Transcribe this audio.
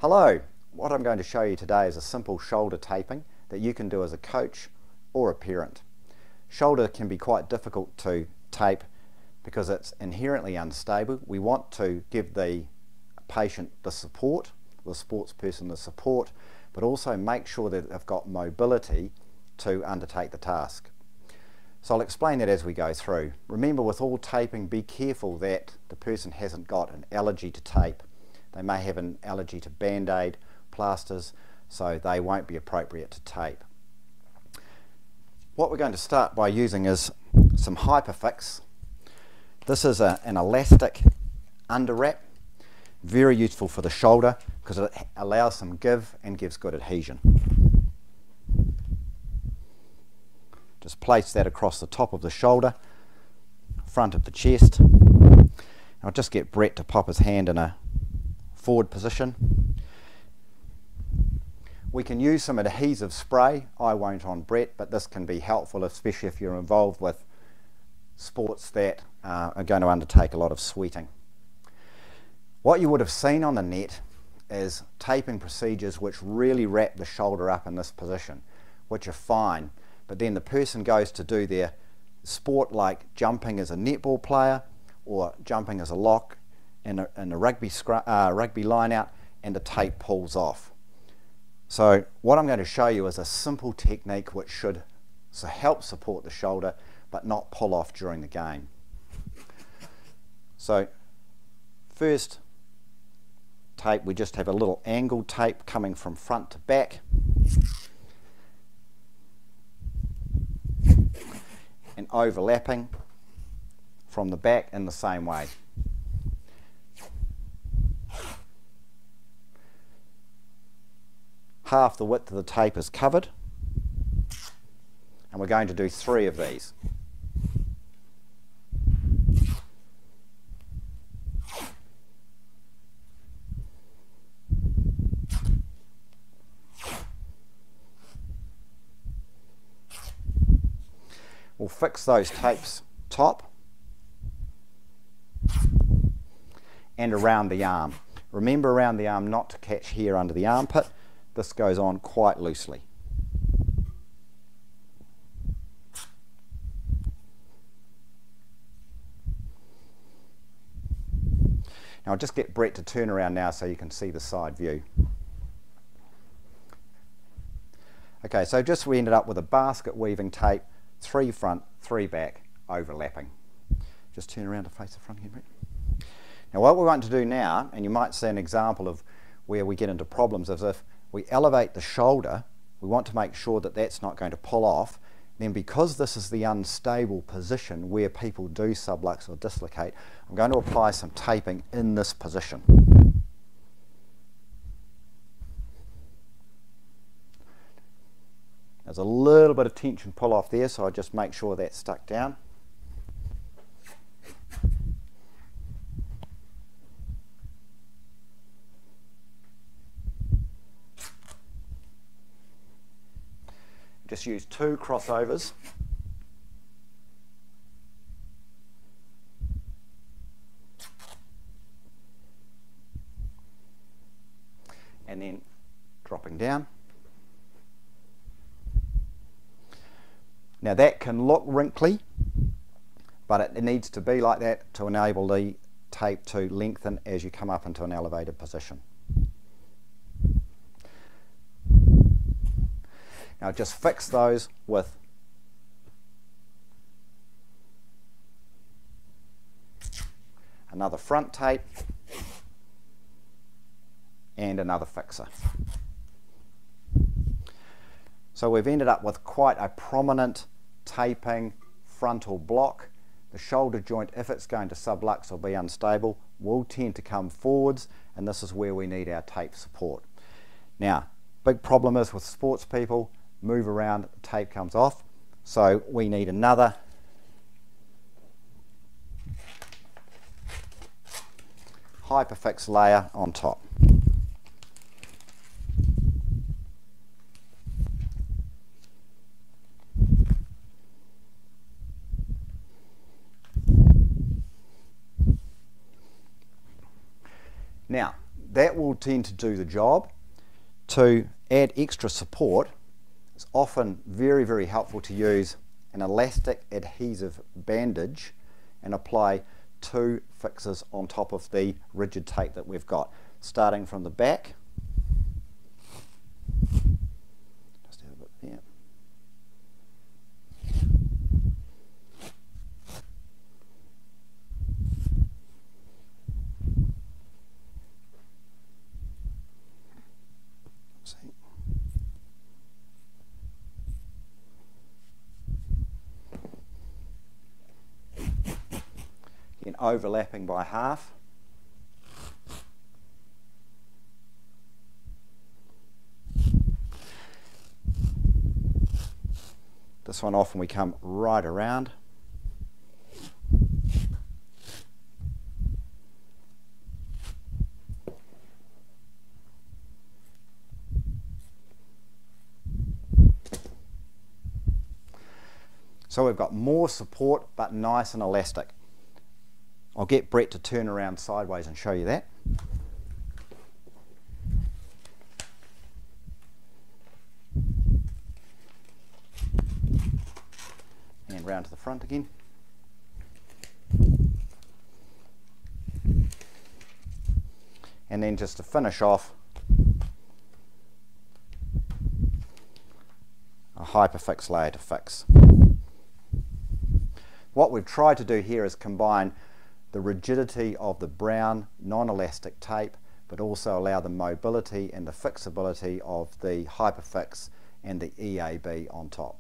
Hello, what I'm going to show you today is a simple shoulder taping that you can do as a coach or a parent. Shoulder can be quite difficult to tape because it's inherently unstable. We want to give the patient the support, the sports person the support, but also make sure that they've got mobility to undertake the task. So I'll explain that as we go through. Remember, with all taping, be careful that the person hasn't got an allergy to tape. They may have an allergy to band-aid, plasters, so they won't be appropriate to tape. What we're going to start by using is some Hyperfix. This is an elastic under wrap, very useful for the shoulder because it allows some give and gives good adhesion. Just place that across the top of the shoulder, front of the chest. I'll just get Brett to pop his hand in a forward position. We can use some adhesive spray. I won't on Brett, but this can be helpful, especially if you're involved with sports that are going to undertake a lot of sweating. What you would have seen on the net is taping procedures which really wrap the shoulder up in this position, which are fine, but then the person goes to do their sport like jumping as a netball player or jumping as a lock in a rugby line out, and the tape pulls off. So what I'm going to show you is a simple technique which should help support the shoulder but not pull off during the game. So first tape, we just have a little angled tape coming from front to back, and overlapping from the back in the same way. Half the width of the tape is covered, and we're going to do 3 of these. We'll fix those tapes top and around the arm. Remember, around the arm not to catch here under the armpit. This goes on quite loosely. Now I'll just get Brett to turn around now so you can see the side view. Okay, so just we ended up with a basket weaving tape, 3 front, 3 back, overlapping. Just turn around to face the front again, Brett. Now what we want to do now, and you might see an example of where we get into problems, is if we elevate the shoulder, we want to make sure that that's not going to pull off. Then because this is the unstable position where people do sublux or dislocate, I'm going to apply some taping in this position. There's a little bit of tension pull off there, so I just make sure that's stuck down. Just use 2 crossovers. And then dropping down. Now that can look wrinkly, but it needs to be like that to enable the tape to lengthen as you come up into an elevated position. Now just fix those with another front tape and another fixer. So we've ended up with quite a prominent taping frontal block. The shoulder joint, if it's going to sublux or be unstable, will tend to come forwards, and this is where we need our tape support. Now, big problem is with sports people, move around, the tape comes off, so we need another Hyperfix layer on top. Now, that will tend to do the job. To add extra support, it's often very, very helpful to use an elastic adhesive bandage and apply 2 fixes on top of the rigid tape that we've got, starting from the back. Just have a bit there. Again, overlapping by half. This one off and we come right around. So we've got more support but nice and elastic. I'll get Brett to turn around sideways and show you that. And round to the front again. And then just to finish off, a Hyperfix layer to fix. What we've tried to do here is combine the rigidity of the brown non-elastic tape, but also allow the mobility and the fixability of the Hyperfix and the EAB on top.